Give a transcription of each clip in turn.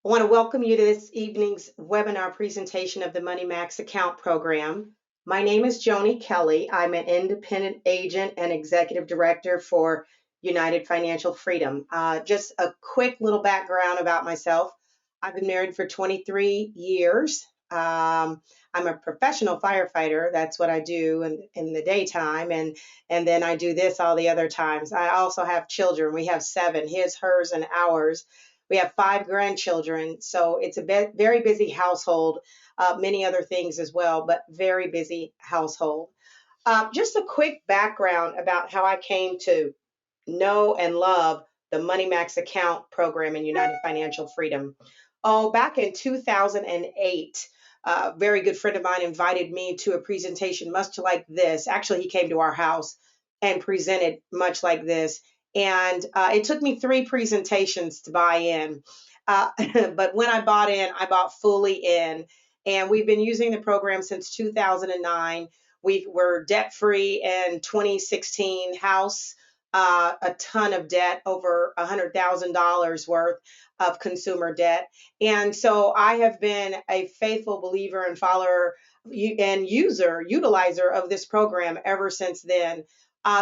I want to welcome you to this evening's webinar presentation of the Money Max account program. My name is Joni Kelley. I'm an independent agent and executive director for United Financial Freedom. Just a quick little background about myself. I've been married for 23 years. I'm a professional firefighter. That's what I do in the daytime. And then I do this all the other times. I also have children. We have 7, his, hers, and ours. We have 5 grandchildren, so it's a very busy household, many other things as well, but very busy household. Just a quick background about how I came to know and love the Money Max account program in United Financial Freedom. Oh, back in 2008, a very good friend of mine invited me to a presentation much like this. Actually, he came to our house and presented much like this. And it took me 3 presentations to buy in. But when I bought in, I bought fully in. And we've been using the program since 2009. We were debt free in 2016, house, a ton of debt, over $100,000 worth of consumer debt. And so I have been a faithful believer and follower and utilizer of this program ever since then.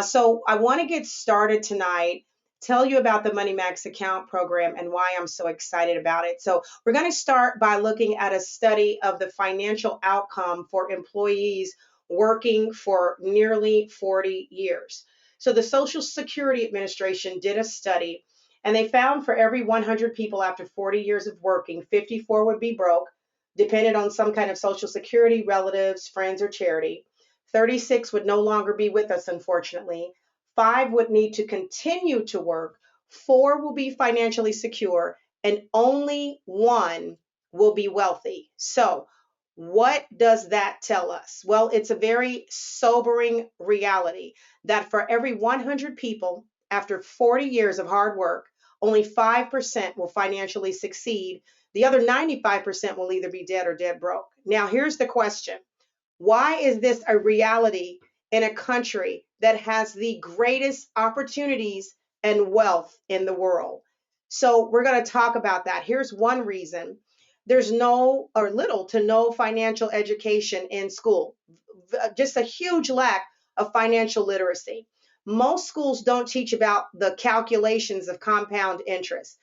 So I want to get started tonight, tell you about the Money Max account program and why I'm so excited about it. So we're going to start by looking at a study of the financial outcome for employees working for nearly 40 years. So the Social Security Administration did a study, and they found for every 100 people after 40 years of working, 54 would be broke, dependent on some kind of Social Security, relatives, friends, or charity. 36 would no longer be with us, unfortunately. 5 would need to continue to work. 4 will be financially secure, and only 1 will be wealthy. So, what does that tell us? Well, it's a very sobering reality that for every 100 people after 40 years of hard work, only 5% will financially succeed. The other 95% will either be dead or dead broke. Now, here's the question. Why is this a reality in a country that has the greatest opportunities and wealth in the world? So we're going to talk about that. Here's one reason. There's no or little to no financial education in school. Just a huge lack of financial literacy. Most schools don't teach about the calculations of compound interest,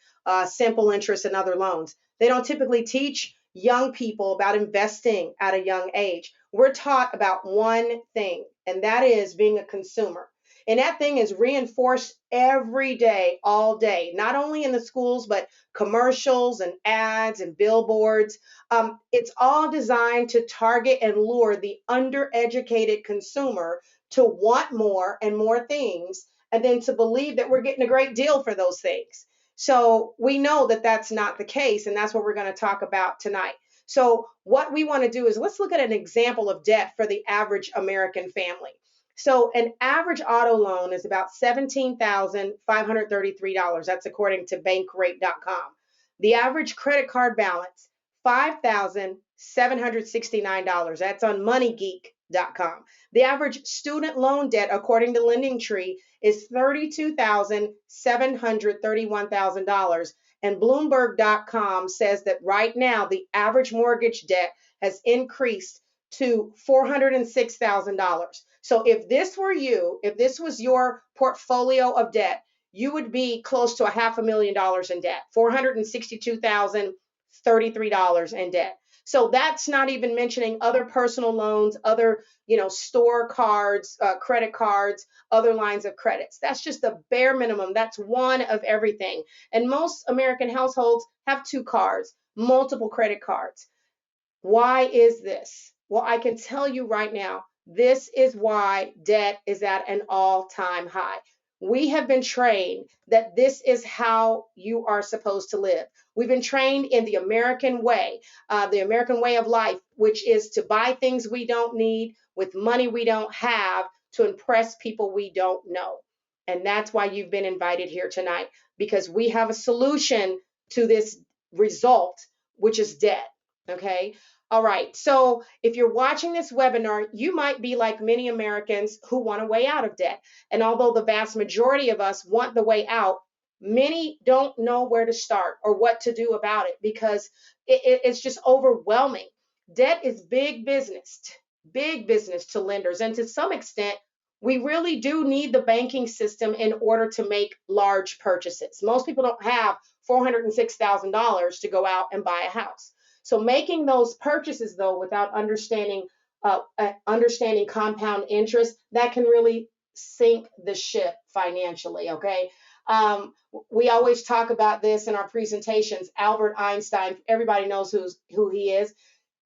simple interest, and other loans. They don't typically teach young people about investing at a young age. We're taught about one thing, and that is being a consumer. And that thing is reinforced every day, all day, not only in the schools, but commercials and ads and billboards. It's all designed to target and lure the undereducated consumer to want more and more things, and then to believe that we're getting a great deal for those things. So we know that that's not the case, and that's what we're going to talk about tonight. So what we want to do is let's look at an example of debt for the average American family. So an average auto loan is about $17,533. That's according to bankrate.com. The average credit card balance, $5,769. That's on moneygeek.com. The average student loan debt, according to LendingTree, is $32,731,000. And Bloomberg.com says that right now the average mortgage debt has increased to $406,000. So if this were you, if this was your portfolio of debt, you would be close to $500,000 in debt, $462,033 in debt. So that's not even mentioning other personal loans, other, store cards, credit cards, other lines of credits. That's just the bare minimum. That's one of everything. And most American households have 2 cards, multiple credit cards. Why is this? Well, I can tell you right now, this is why debt is at an all-time high. We have been trained that this is how you are supposed to live. We've been trained in the American way of life, which is to buy things we don't need with money we don't have to impress people we don't know. And that's why you've been invited here tonight, because we have a solution to this result, which is debt. Okay. All right. So if you're watching this webinar, you might be like many Americans who want a way out of debt. And although the vast majority of us want the way out, Many don't know where to start or what to do about it because it's just overwhelming. Debt is big business to lenders. And to some extent, we really do need the banking system in order to make large purchases. Most people don't have $406,000 to go out and buy a house. So making those purchases, though, without understanding compound interest, that can really sink the ship financially. Okay. We always talk about this in our presentations. Albert Einstein, everybody knows who he is,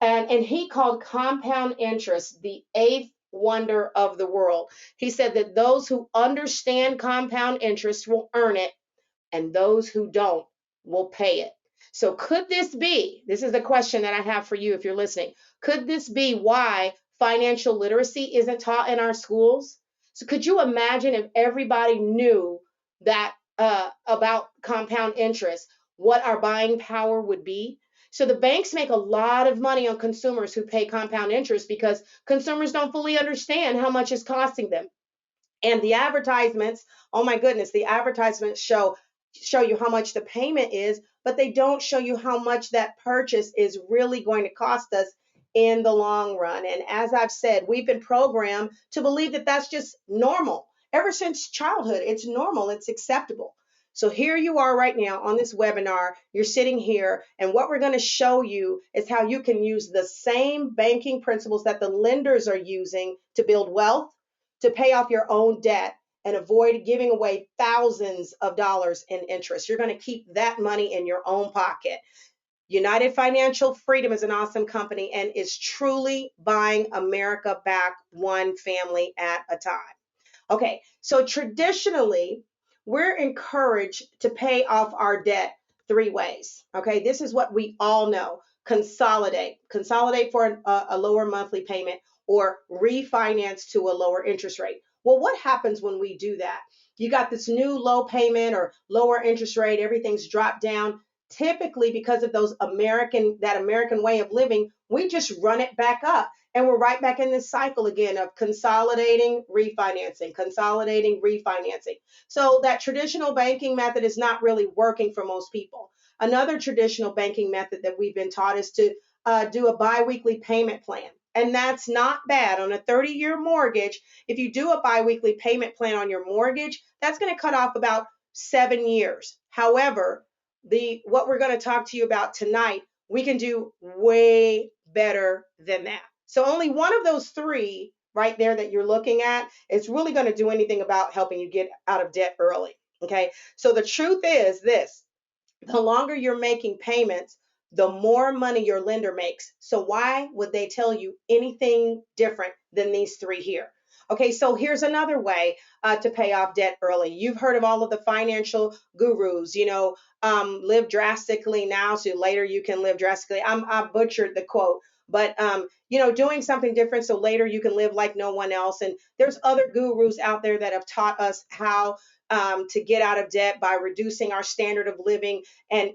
and he called compound interest the eighth wonder of the world. He said that those who understand compound interest will earn it, and those who don't will pay it. So could this be, this is the question that I have for you if you're listening, could this be why financial literacy isn't taught in our schools? So could you imagine if everybody knew that about compound interest, what our buying power would be? So the banks make a lot of money on consumers who pay compound interest because consumers don't fully understand how much it's costing them. And the advertisements, oh my goodness, the advertisements show you how much the payment is, but they don't show you how much that purchase is really going to cost us in the long run. And as I've said, we've been programmed to believe that that's just normal. Ever since childhood, it's normal, it's acceptable. So here you are right now on this webinar, you're sitting here, and what we're going to show you is how you can use the same banking principles that the lenders are using to build wealth, to pay off your own debt, and avoid giving away thousands of dollars in interest. You're going to keep that money in your own pocket. United Financial Freedom is an awesome company and is truly buying America back one family at a time. Okay, so traditionally, we're encouraged to pay off our debt three ways. Okay, this is what we all know. Consolidate for a lower monthly payment, or refinance to a lower interest rate. Well, what happens when we do that? You got this new low payment or lower interest rate, everything's dropped down. Typically, because of that American way of living, we just run it back up. And we're right back in this cycle again of consolidating, refinancing, consolidating, refinancing. So that traditional banking method is not really working for most people. Another traditional banking method that we've been taught is to do a biweekly payment plan. And that's not bad. On a 30-year mortgage, if you do a biweekly payment plan on your mortgage, that's going to cut off about 7 years. However, what we're going to talk to you about tonight, we can do way better than that. So only one of those three right there that you're looking at is really going to do anything about helping you get out of debt early. Okay. So the truth is this: the longer you're making payments, the more money your lender makes. So why would they tell you anything different than these three here? Okay, so here's another way to pay off debt early. You've heard of all of the financial gurus, live drastically now so later you can live drastically. I butchered the quote, but doing something different so later you can live like no one else. And there's other gurus out there that have taught us how to get out of debt by reducing our standard of living and,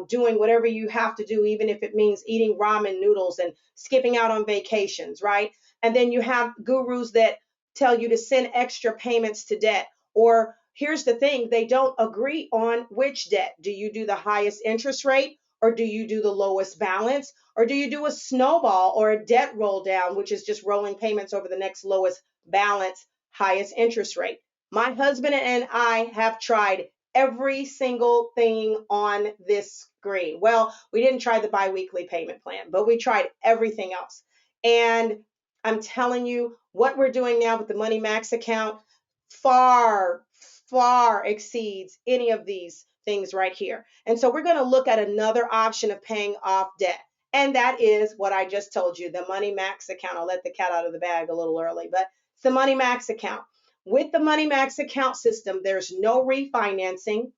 doing whatever you have to do, even if it means eating ramen noodles and skipping out on vacations, right? And then you have gurus that tell you to send extra payments to debt. Or here's the thing, they don't agree on which debt. Do you do the highest interest rate, or do you do the lowest balance, or do you do a snowball or a debt roll down, which is just rolling payments over the next lowest balance, highest interest rate? My husband and I have tried every single thing on this screen. Well, we didn't try the biweekly payment plan, but we tried everything else. And I'm telling you, what we're doing now with the Money Max account far, far exceeds any of these things right here. And so we're going to look at another option of paying off debt. And that is what I just told you, the Money Max account. I'll let the cat out of the bag a little early, but it's the Money Max account. With the Money Max account system, there's no refinancing.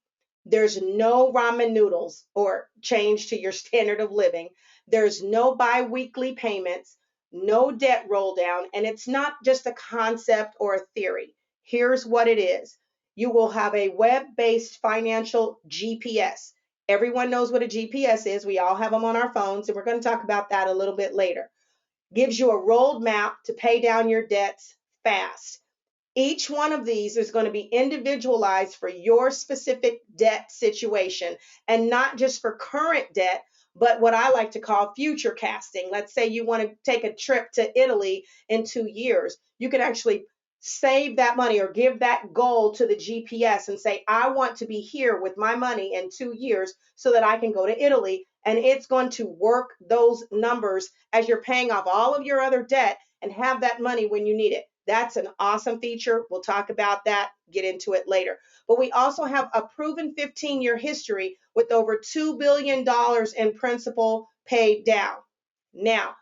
There's no ramen noodles or change to your standard of living. There's no biweekly payments, no debt roll down, and it's not just a concept or a theory. Here's what it is. You will have a web-based financial GPS. Everyone knows what a GPS is. We all have them on our phones, and we're going to talk about that a little bit later. Gives you a roadmap to pay down your debts fast. Each one of these is going to be individualized for your specific debt situation, and not just for current debt, but what I like to call future casting. Let's say you want to take a trip to Italy in 2 years. You can actually save that money or give that goal to the GPS and say, I want to be here with my money in 2 years so that I can go to Italy. And it's going to work those numbers as you're paying off all of your other debt and have that money when you need it. That's an awesome feature. We'll talk about that, get into it later. But we also have a proven 15-year history with over $2 billion in principal paid down. Now,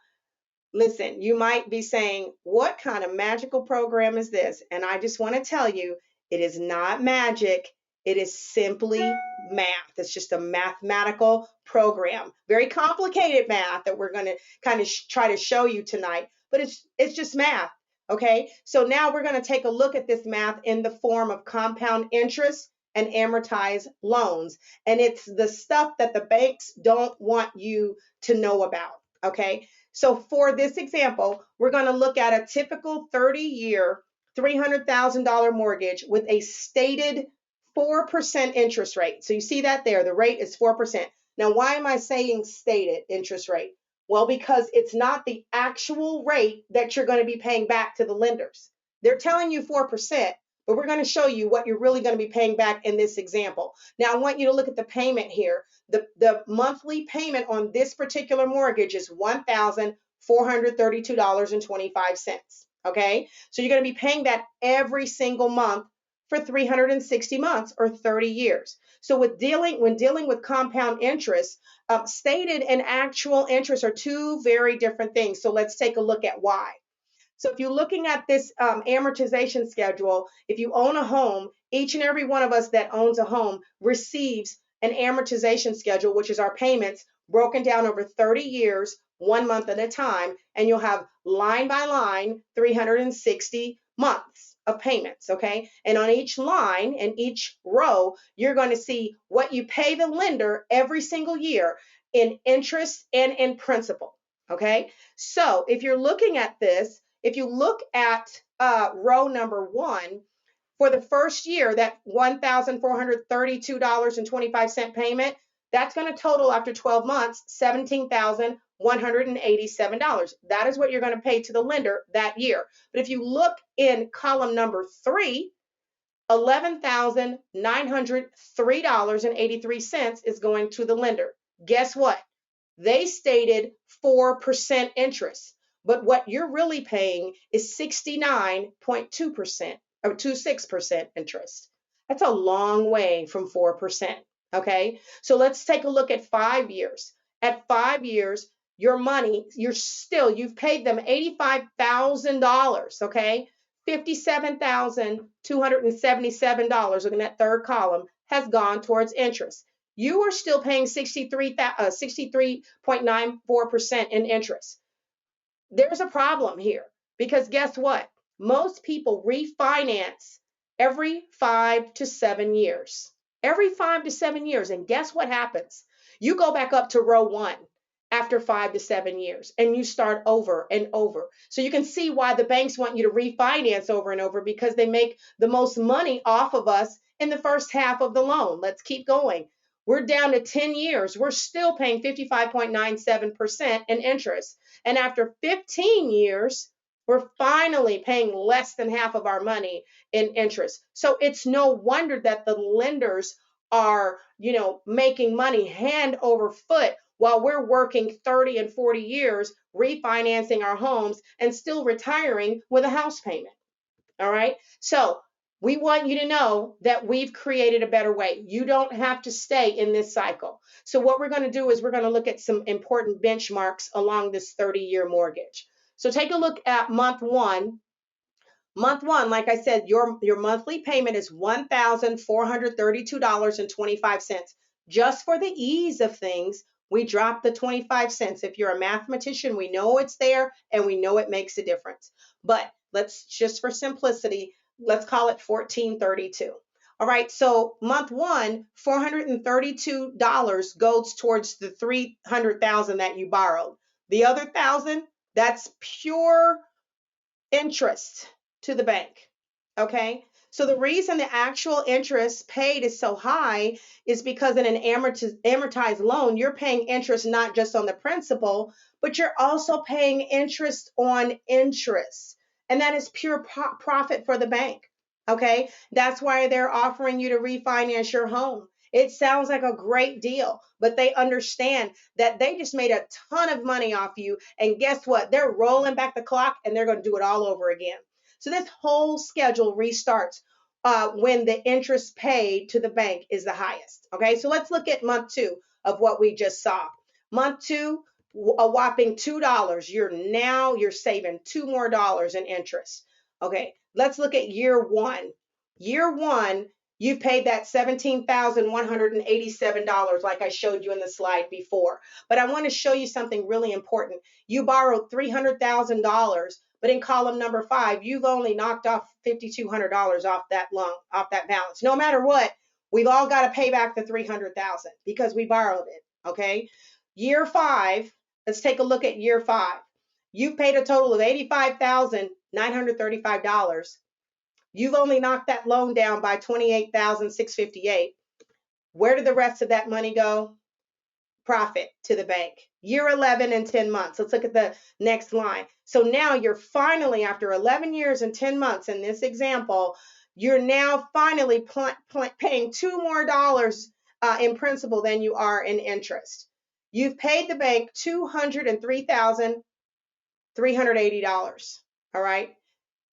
listen, you might be saying, what kind of magical program is this? And I just want to tell you, it is not magic. It is simply math. It's just a mathematical program. Very complicated math that we're going to kind of try to show you tonight, but it's just math. Okay, so now we're going to take a look at this math in the form of compound interest and amortized loans. And it's the stuff that the banks don't want you to know about. Okay, so for this example, we're going to look at a typical 30-year, $300,000 mortgage with a stated 4% interest rate. So you see that there, the rate is 4%. Now, why am I saying stated interest rate? Well, because it's not the actual rate that you're going to be paying back to the lenders. They're telling you 4%, but we're going to show you what you're really going to be paying back in this example. Now, I want you to look at the payment here. The monthly payment on this particular mortgage is $1,432.25. Okay, so you're going to be paying that every single month for 360 months or 30 years. So when dealing with compound interest, stated and actual interest are two very different things. So let's take a look at why. So if you're looking at this amortization schedule, if you own a home, each and every one of us that owns a home receives an amortization schedule, which is our payments broken down over 30 years, 1 month at a time, and you'll have line by line 360 months of payments, okay? And on each line and each row, you're going to see what you pay the lender every single year in interest and in principal, okay? So if you're looking at this, if you look at row number 1, for the first year, that $1,432.25 payment, that's going to total after 12 months, $17,187. That is what you're going to pay to the lender that year. But if you look in column number 3, $11,903.83 is going to the lender. Guess what? They stated 4% interest, but what you're really paying is 69.2% or 26% interest. That's a long way from 4%. Okay, so let's take a look at 5 years. At 5 years, your money, you've paid them $85,000. Okay, $57,277, looking at third column, has gone towards interest. You are still paying 63.94% in interest. There's a problem here because guess what? Most people refinance every 5 to 7 years. Every 5 to 7 years. And guess what happens? You go back up to row 1 after 5 to 7 years and you start over and over. So you can see why the banks want you to refinance over and over, because they make the most money off of us in the first half of the loan. Let's keep going. We're down to 10 years. We're still paying 55.97% in interest. And after 15 years, we're finally paying less than half of our money in interest. So it's no wonder that the lenders are, making money hand over foot while we're working 30 and 40 years refinancing our homes and still retiring with a house payment. All right. So we want you to know that we've created a better way. You don't have to stay in this cycle. So what we're going to do is we're going to look at some important benchmarks along this 30-year mortgage. So take a look at month 1. Month 1, like I said, your monthly payment is $1,432.25. Just for the ease of things, we dropped the 25 cents. If you're a mathematician, we know it's there and we know it makes a difference. But let's just for simplicity, let's call it $1,432. All right, so month 1, $432 goes towards the $300,000 that you borrowed. The other $1,000, that's pure interest to the bank. Okay. So the reason the actual interest paid is so high is because in an amortized loan, you're paying interest not just on the principal, but you're also paying interest on interest. And that is pure profit for the bank. Okay. That's why they're offering you to refinance your home. It sounds like a great deal, but they understand that they just made a ton of money off you. And guess what? They're rolling back the clock and they're going to do it all over again. So this whole schedule restarts when the interest paid to the bank is the highest. Okay, so let's look at month 2 of what we just saw. Month 2, a whopping $2. You're saving $2 more in interest. Okay, let's look at year 1. Year 1, you paid that $17,187 like I showed you in the slide before. But I want to show you something really important. You borrowed $300,000, but in column number 5, you've only knocked off $5,200 off that loan, off that balance. No matter what, we've all got to pay back the $300,000 because we borrowed it. Okay. Year 5, let's take a look at year 5. You've paid a total of $85,935. You've only knocked that loan down by $28,658. Where did the rest of that money go? Profit to the bank. Year 11 and 10 months. Let's look at the next line. So now you're finally, after 11 years and 10 months in this example, you're now finally paying $2 more in principal than you are in interest. You've paid the bank $203,380. All right.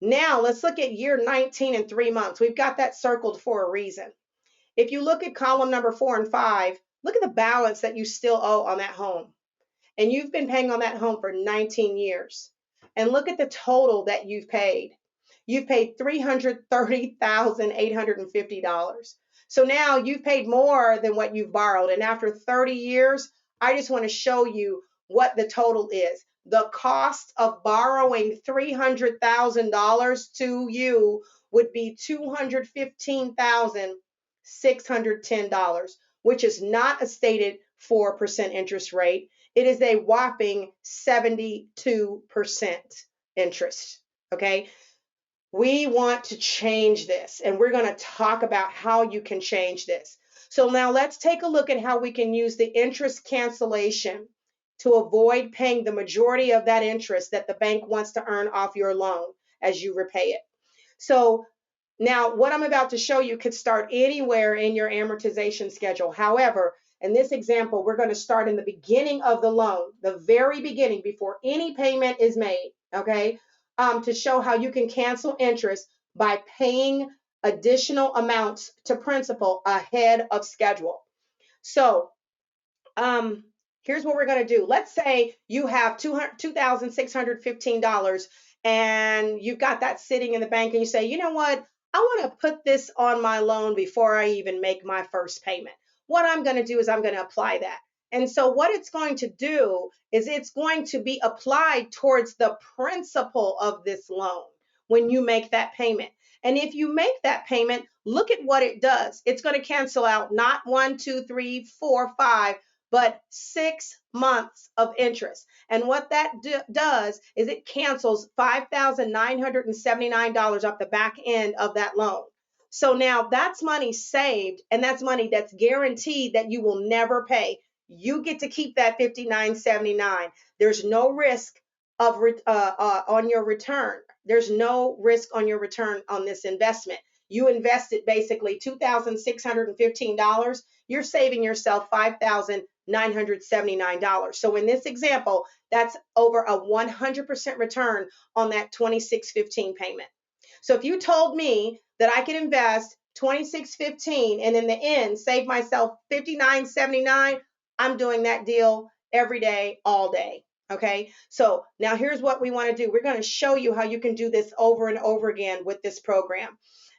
Now let's look at year 19 and 3 months. We've got that circled for a reason. If you look at column number 4 and 5, look at the balance that you still owe on that home. And you've been paying on that home for 19 years. And look at the total that you've paid. You've paid $330,850. So now you've paid more than what you've borrowed. And after 30 years, I just want to show you what the total is. The cost of borrowing $300,000 to you would be $215,610, which is not a stated 4% interest rate. It is a whopping 72% interest. Okay. We want to change this, and we're going to talk about how you can change this. So now let's take a look at how we can use the interest cancellation to avoid paying the majority of that interest that the bank wants to earn off your loan as you repay it. So now what I'm about to show you could start anywhere in your amortization schedule. However, in this example, we're going to start in the beginning of the loan, the very beginning, before any payment is made, okay, to show how you can cancel interest by paying additional amounts to principal ahead of schedule. So here's what we're going to do. Let's say you have $2,615 and you've got that sitting in the bank and you say, you know what? I want to put this on my loan before I even make my first payment. What I'm going to do is I'm going to apply that. And so what it's going to do is it's going to be applied towards the principal of this loan when you make that payment. And if you make that payment, look at what it does. It's going to cancel out not 1, 2, 3, 4, 5, but 6 months of interest. And what that does is it cancels $5,979 off the back end of that loan. So now that's money saved, and that's money that's guaranteed that you will never pay. You get to keep that $5,979. There's no risk of on your return. There's no risk on your return on this investment. You invested basically $2,615. You're saving yourself $5,979. So in this example, that's over a 100% return on that $2,615 payment. So if you told me that I could invest $2,615 and in the end save myself $5,979, I'm doing that deal every day, all day. Okay, so now here's what we want to do. We're going to show you how you can do this over and over again with this program.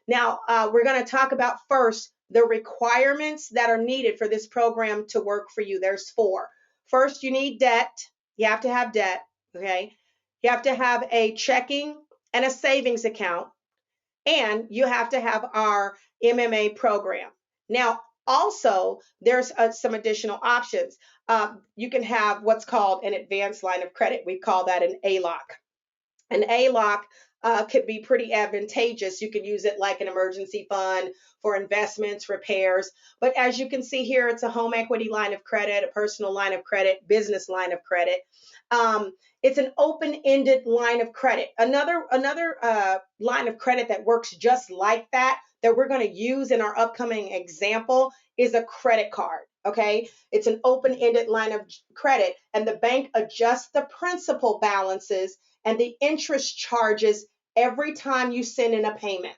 Now, we're going to talk about first the requirements that are needed for this program to work for you. There's 4. First, you need debt. You have to have debt. Okay, you have to have a checking and a savings account, and you have to have our MMA program. Now, also, there's some additional options. You can have what's called an advanced line of credit. We call that an ALOC. An ALOC could be pretty advantageous. You can use it like an emergency fund for investments, repairs. But as you can see here, it's a home equity line of credit, a personal line of credit, business line of credit. It's an open-ended line of credit. Another line of credit that works just like that we're going to use in our upcoming example is a credit card. Okay, it's an open-ended line of credit, and the bank adjusts the principal balances and the interest charges every time you send in a payment.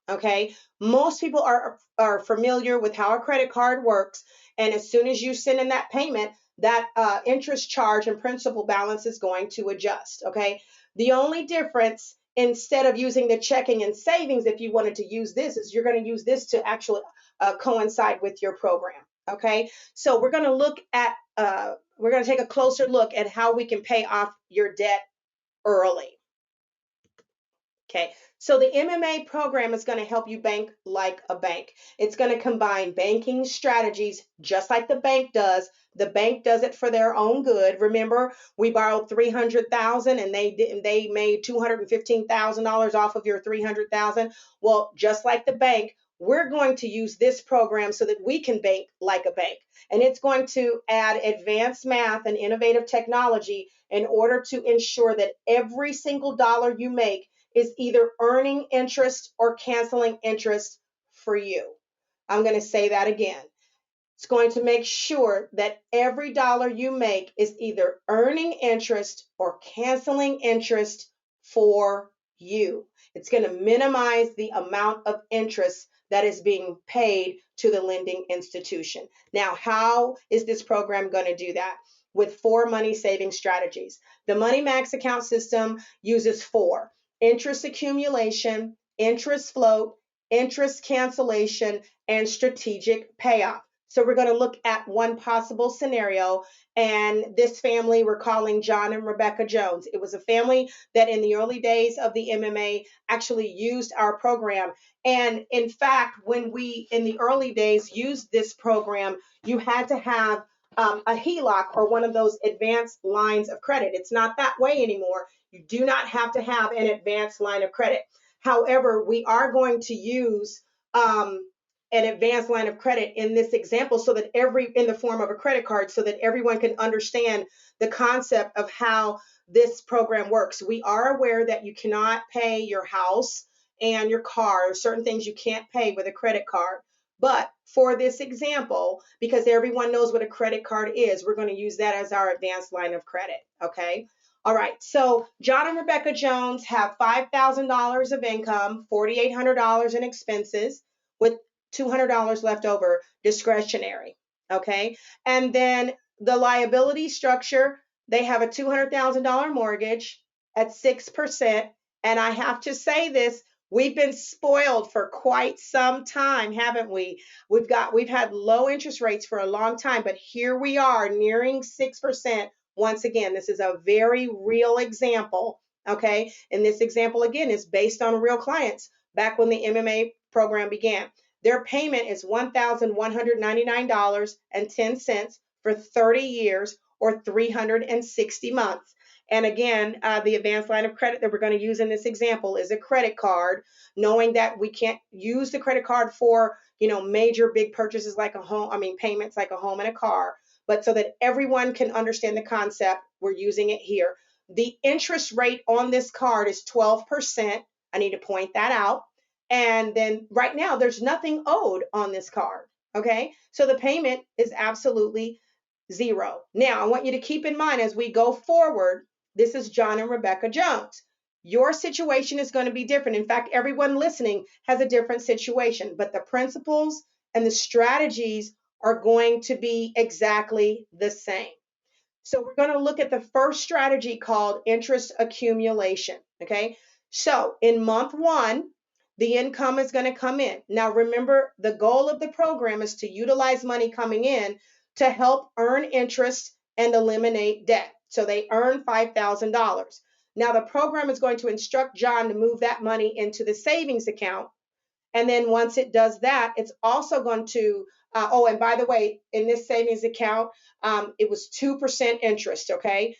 Okay, most people are familiar with how a credit card works, and as soon as you send in that payment, that interest charge and principal balance is going to adjust. Okay, the only difference, instead of using the checking and savings, if you wanted to use this, is you're going to use this to actually coincide with your program. Okay, so we're going to look at we're going to take a closer look at how we can pay off your debt early. Okay, so the MMA program is going to help you bank like a bank. It's going to combine banking strategies just like the bank does. The bank does it for their own good. Remember, we borrowed $300,000 and they made $215,000 off of your $300,000. Well, just like the bank, we're going to use this program so that we can bank like a bank. And it's going to add advanced math and innovative technology in order to ensure that every single dollar you make is either earning interest or canceling interest for you. I'm going to say that again. It's going to make sure that every dollar you make is either earning interest or canceling interest for you. It's going to minimize the amount of interest that is being paid to the lending institution. Now, how is this program going to do that? With 4 money saving strategies. The Money Max account system uses 4: interest accumulation, interest float, interest cancellation, and strategic payoff. So we're going to look at one possible scenario, and this family we're calling John and Rebecca Jones. It was a family that in the early days of the MMA actually used our program. And in fact, when we in the early days used this program, you had to have a HELOC or one of those advanced lines of credit. It's not that way anymore. You do not have to have an advanced line of credit. However, we are going to use an advanced line of credit in this example so that in the form of a credit card, so that everyone can understand the concept of how this program works. We are aware that you cannot pay your house and your car, certain things you can't pay with a credit card. But for this example, because everyone knows what a credit card is, we're going to use that as our advanced line of credit. Okay. All right. So John and Rebecca Jones have $5,000 of income, $4,800 in expenses, with $200 left over discretionary. Okay. And then the liability structure, they have a $200,000 mortgage at 6%. And I have to say this, we've been spoiled for quite some time, haven't we? We've had low interest rates for a long time, but here we are nearing 6%. Once again, this is a very real example. Okay. And this example again is based on real clients back when the MMA program began. Their payment is $1,199.10 for 30 years or 360 months. And again, the advanced line of credit that we're going to use in this example is a credit card, knowing that we can't use the credit card for, major big purchases like payments like a home and a car, but so that everyone can understand the concept, we're using it here. The interest rate on this card is 12%. I need to point that out. And then right now, there's nothing owed on this card. Okay, so the payment is absolutely zero. Now, I want you to keep in mind as we go forward, this is John and Rebecca Jones. Your situation is going to be different. In fact, everyone listening has a different situation, but the principles and the strategies are going to be exactly the same. So we're going to look at the first strategy called interest accumulation. Okay, so in month 1, the income is going to come in. Now, remember, the goal of the program is to utilize money coming in to help earn interest and eliminate debt. So they earn $5,000. Now, the program is going to instruct John to move that money into the savings account. And then once it does that, it's also going to, and by the way, in this savings account, it was 2% interest, okay?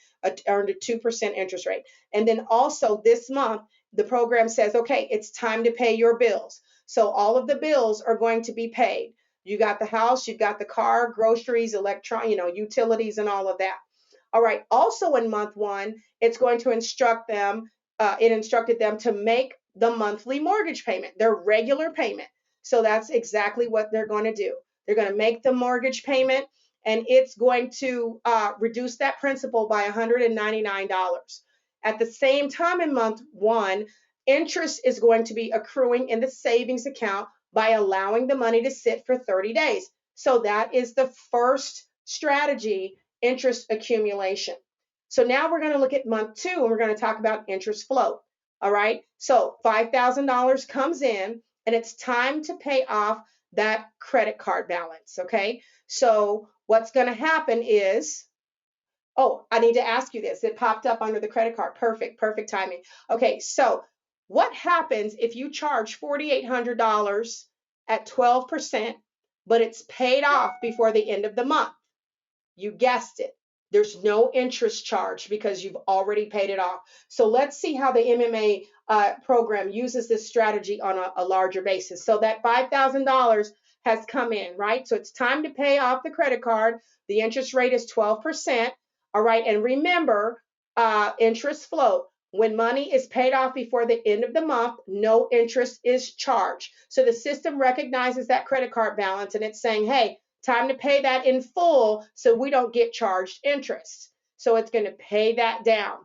Earned a 2% interest rate. And then also this month, the program says, okay, it's time to pay your bills. So all of the bills are going to be paid. You got the house, you've got the car, groceries, utilities, and all of that. All right. Also in month one, it's going to instruct them, it instructed them to make the monthly mortgage payment, their regular payment. So that's exactly what they're going to do. They're going to make the mortgage payment, and it's going to reduce that principal by $199. At the same time in month one, interest is going to be accruing in the savings account by allowing the money to sit for 30 days. So that is the first strategy, interest accumulation. So now we're going to look at month two, and we're going to talk about interest float. All right. So $5,000 comes in, and it's time to pay off that credit card balance. Okay. So what's going to happen is, oh, I need to ask you this. It popped up under the credit card. Perfect. Perfect timing. Okay. So what happens if you charge $4,800 at 12%, but it's paid off before the end of the month? You guessed it. There's no interest charge because you've already paid it off. So let's see how the MMA program uses this strategy on a larger basis. So that $5,000 has come in, right? So it's time to pay off the credit card. The interest rate is 12%. All right. And remember, interest float. When money is paid off before the end of the month, no interest is charged. So the system recognizes that credit card balance, and it's saying, hey, time to pay that in full so we don't get charged interest. So it's going to pay that down.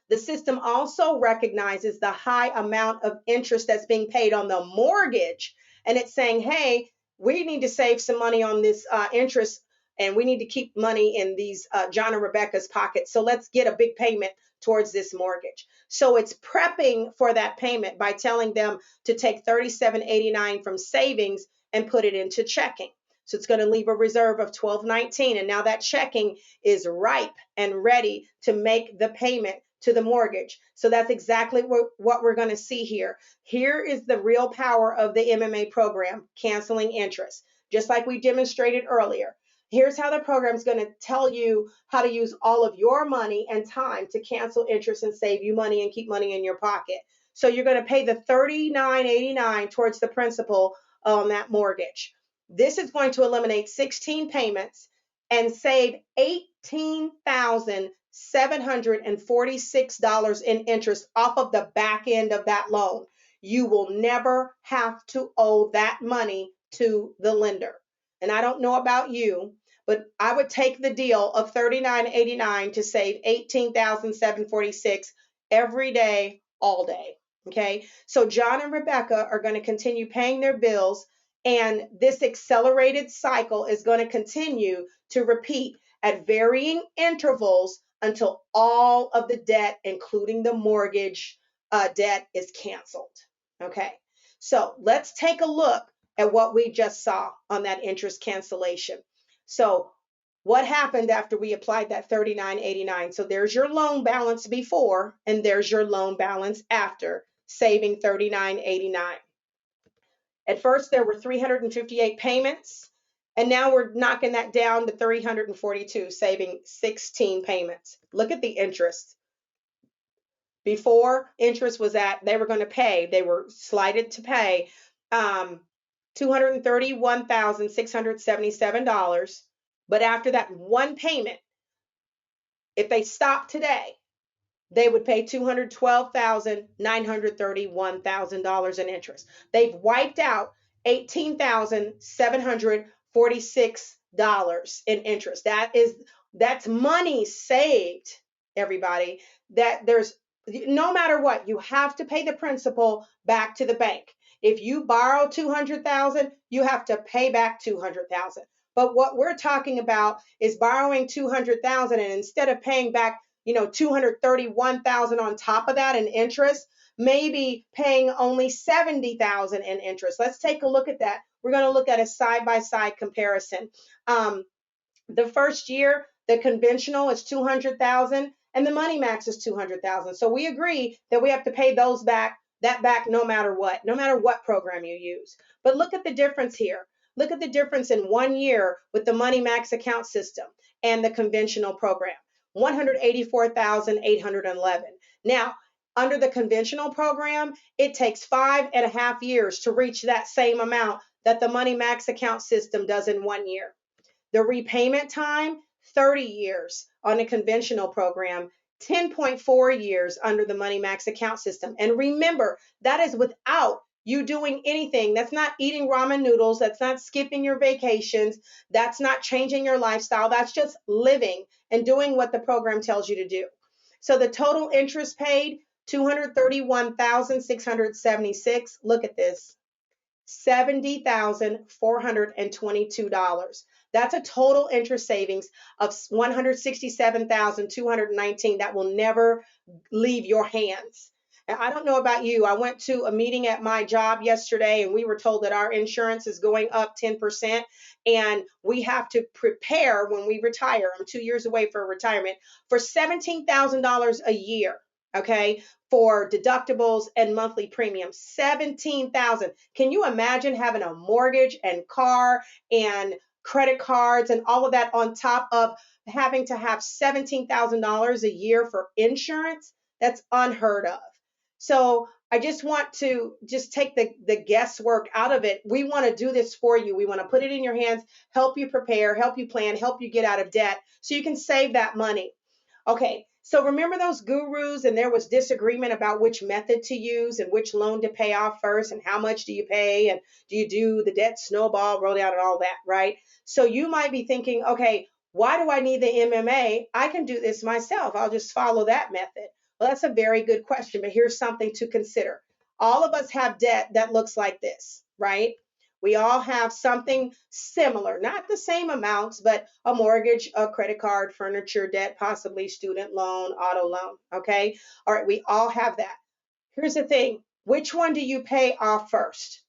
The system also recognizes the high amount of interest that's being paid on the mortgage, and it's saying, hey, we need to save some money on this interest, and we need to keep money in these John and Rebecca's pockets. So let's get a big payment towards this mortgage. So it's prepping for that payment by telling them to take $37.89 from savings and put it into checking. So it's going to leave a reserve of $12.19, and now that checking is ripe and ready to make the payment to the mortgage. So that's exactly what we're going to see here. Here is the real power of the MMA program, canceling interest, just like we demonstrated earlier. Here's how the program is going to tell you how to use all of your money and time to cancel interest and save you money and keep money in your pocket. So you're going to pay the $39.89 towards the principal on that mortgage. This is going to eliminate 16 payments and save $18,746 in interest off of the back end of that loan. You will never have to owe that money to the lender. And I don't know about you, but I would take the deal of $39.89 to save $18,746 every day, all day. Okay. So John and Rebecca are going to continue paying their bills, and this accelerated cycle is going to continue to repeat at varying intervals until all of the debt, including the mortgage debt, is canceled. Okay. So let's take a look at what we just saw on that interest cancellation. So what happened after we applied that $39.89? So there's your loan balance before, and there's your loan balance after saving $39.89. At first, there were 358 payments, and now we're knocking that down to 342, saving 16 payments. Look at the interest. Before, interest was they were going to pay, they were slated to pay $231,677. But after that one payment, if they stopped today, they would pay $212,931 in interest. They've wiped out $18,746 in interest. That's money saved, everybody. That there's no matter what, you have to pay the principal back to the bank. If you borrow $200,000, you have to pay back $200,000. But what we're talking about is borrowing $200,000, and instead of paying back, $231,000 on top of that in interest, maybe paying only $70,000 in interest. Let's take a look at that. We're going to look at a side-by-side comparison. The first year, the conventional is $200,000, and the Money Max is $200,000. So we agree that we have to pay that back no matter what program you use. But look at the difference here. Look at the difference in 1 year with the Money Max account system and the conventional program. $184,811. Now, Under the conventional program, it takes 5.5 years to reach that same amount that the Money Max account system does in 1 year. The repayment time, 30 years on a conventional program, 10.4 years under the Money Max account system. And remember, that is without you doing anything. That's not eating ramen noodles. That's not skipping your vacations. That's not changing your lifestyle. That's just living and doing what the program tells you to do. So the total interest paid, $231,676. Look at this. $70,422. That's a total interest savings of $167,219 that will never leave your hands. And I don't know about you. I went to a meeting at my job yesterday and we were told that our insurance is going up 10% and we have to prepare when we retire. I'm 2 years away for retirement for $17,000 a year. Okay, for deductibles and monthly premiums, 17,000. Can you imagine having a mortgage and car and credit cards and all of that on top of having to have $17,000 a year for insurance? That's unheard of. So I just want to just take the guesswork out of it. We want to do this for you. We want to put it in your hands, help you prepare, help you plan, help you get out of debt so you can save that money. Okay, so remember those gurus and there was disagreement about which method to use and which loan to pay off first and how much do you pay and do you do the debt snowball, roll down and all that, right? So you might be thinking, okay, why do I need the MMA? I can do this myself. I'll just follow that method. Well, that's a very good question, but here's something to consider. All of us have debt that looks like this, right? We all have something similar, not the same amounts, but a mortgage, a credit card, furniture debt, possibly student loan, auto loan. Okay. All right. We all have that. Here's the thing. Which one do you pay off first?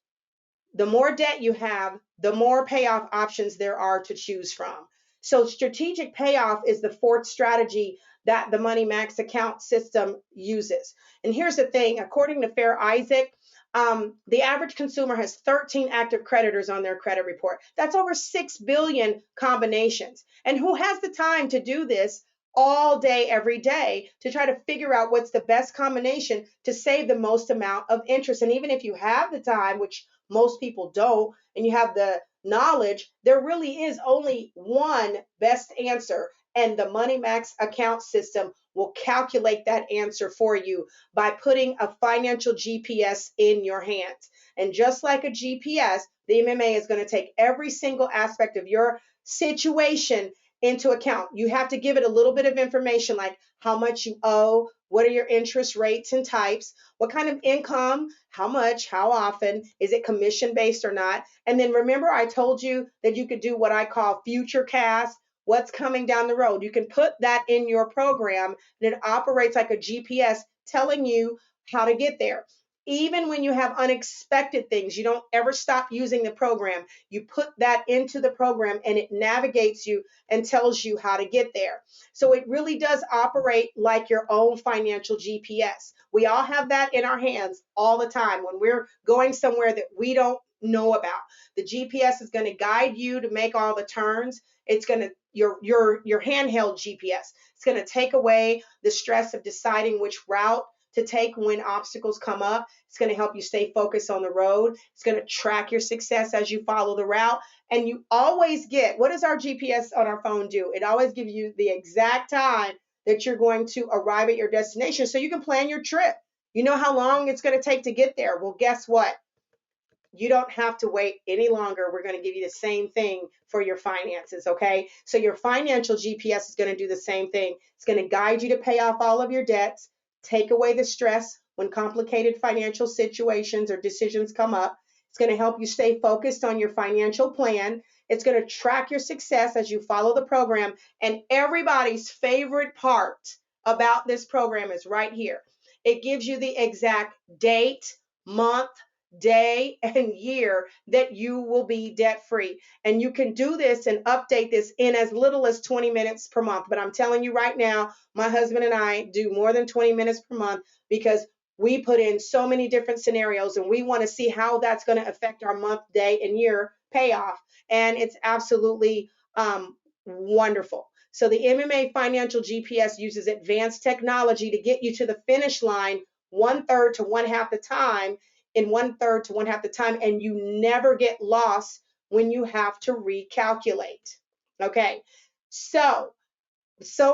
The more debt you have, the more payoff options there are to choose from. So strategic payoff is the fourth strategy that the Money Max account system uses. And here's the thing, according to Fair Isaac, the average consumer has 13 active creditors on their credit report. That's over 6 billion combinations. And who has the time to do this all day, every day, to try to figure out what's the best combination to save the most amount of interest? And even if you have the time, which most people don't, and you have the knowledge, there really is only one best answer. And the Money Max account system will calculate that answer for you by putting a financial GPS in your hands. And just like a GPS, the MMA is going to take every single aspect of your situation into account. You have to give it a little bit of information like how much you owe, what are your interest rates and types, what kind of income, how much, how often, is it commission based or not? And then remember I told you that you could do what I call future cast, what's coming down the road. You can put that in your program and it operates like a GPS telling you how to get there. Even when you have unexpected things, you don't ever stop using the program. You put that into the program and it navigates you and tells you how to get there. So it really does operate like your own financial GPS. We all have that in our hands all the time when we're going somewhere that we don't know about. The GPS is going to guide you to make all the turns. It's going to your handheld GPS. It's going to take away the stress of deciding which route to take when obstacles come up. It's going to help you stay focused on the road. It's going to track your success as you follow the route. And you always get, what does our GPS on our phone do? It always gives you the exact time that you're going to arrive at your destination so you can plan your trip. You know how long it's going to take to get there. Well, guess what? You don't have to wait any longer. We're going to give you the same thing for your finances, okay? So your financial GPS is going to do the same thing. It's going to guide you to pay off all of your debts, take away the stress when complicated financial situations or decisions come up. It's going to help you stay focused on your financial plan. It's going to track your success as you follow the program. And everybody's favorite part about this program is right here. It gives you the exact date, month, day, and year that you will be debt free. And you can do this and update this in as little as 20 minutes per month. But I'm telling you right now, my husband and I do more than 20 minutes per month because we put in so many different scenarios and we want to see how that's going to affect our month, day, and year payoff. And it's absolutely wonderful. So the MMA Financial GPS uses advanced technology to get you to the finish line one third to one half the time, in one third to one half the time, and you never get lost when you have to recalculate. Okay, so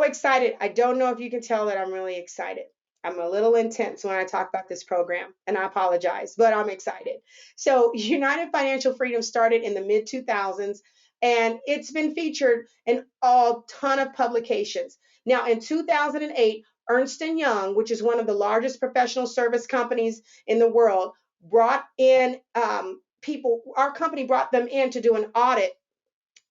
excited. I don't know if you can tell that I'm really excited. I'm a little intense when I talk about this program, and I apologize, but I'm excited. So, United Financial Freedom started in the mid 2000s, and it's been featured in a ton of publications. Now, in 2008, Ernst& Young, which is one of the largest professional service companies in the world, brought in people. Our company brought them in to do an audit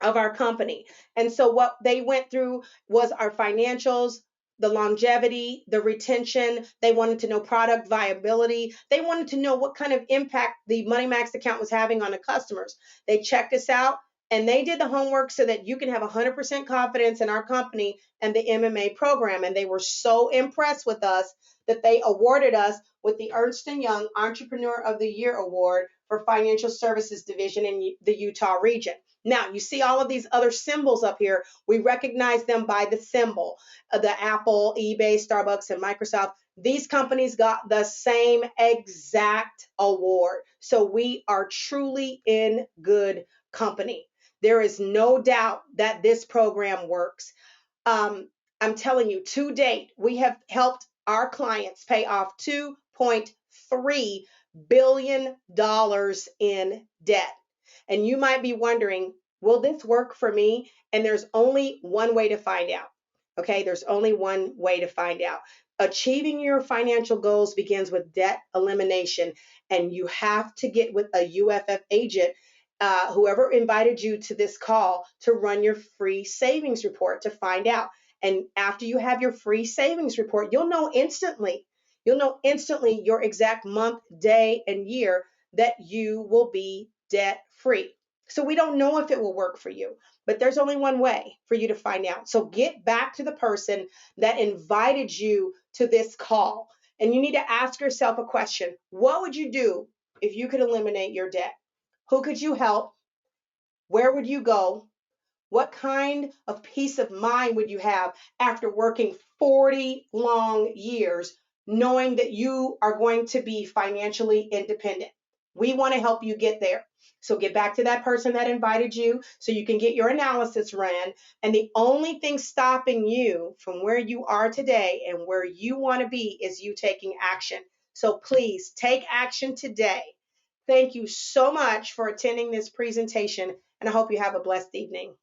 of our company. And so what they went through was our financials, the longevity, the retention. They wanted to know product viability. They wanted to know what kind of impact the Money Max account was having on the customers. They checked us out and they did the homework so that you can have 100% confidence in our company and the MMA program. And they were so impressed with us that they awarded us with the Ernst & Young Entrepreneur of the Year Award for Financial Services Division in the Utah region. Now, you see all of these other symbols up here. We recognize them by the symbol. The Apple, eBay, Starbucks, and Microsoft. These companies got the same exact award. So we are truly in good company. There is no doubt that this program works. I'm telling you, to date, we have helped our clients pay off $2.3 billion in debt. And you might be wondering, will this work for me? And there's only one way to find out. Okay, there's only one way to find out. Achieving your financial goals begins with debt elimination, and you have to get with a UFF agent, whoever invited you to this call, to run your free savings report to find out. And after you have your free savings report, you'll know instantly. You'll know instantly your exact month, day, and year that you will be debt free. So we don't know if it will work for you, but there's only one way for you to find out. So get back to the person that invited you to this call, and you need to ask yourself a question. What would you do if you could eliminate your debt? Who could you help? Where would you go? What kind of peace of mind would you have after working 40 long years, knowing that you are going to be financially independent? We want to help you get there. So get back to that person that invited you so you can get your analysis ran. And the only thing stopping you from where you are today and where you want to be is you taking action. So please take action today. Thank you so much for attending this presentation, and I hope you have a blessed evening.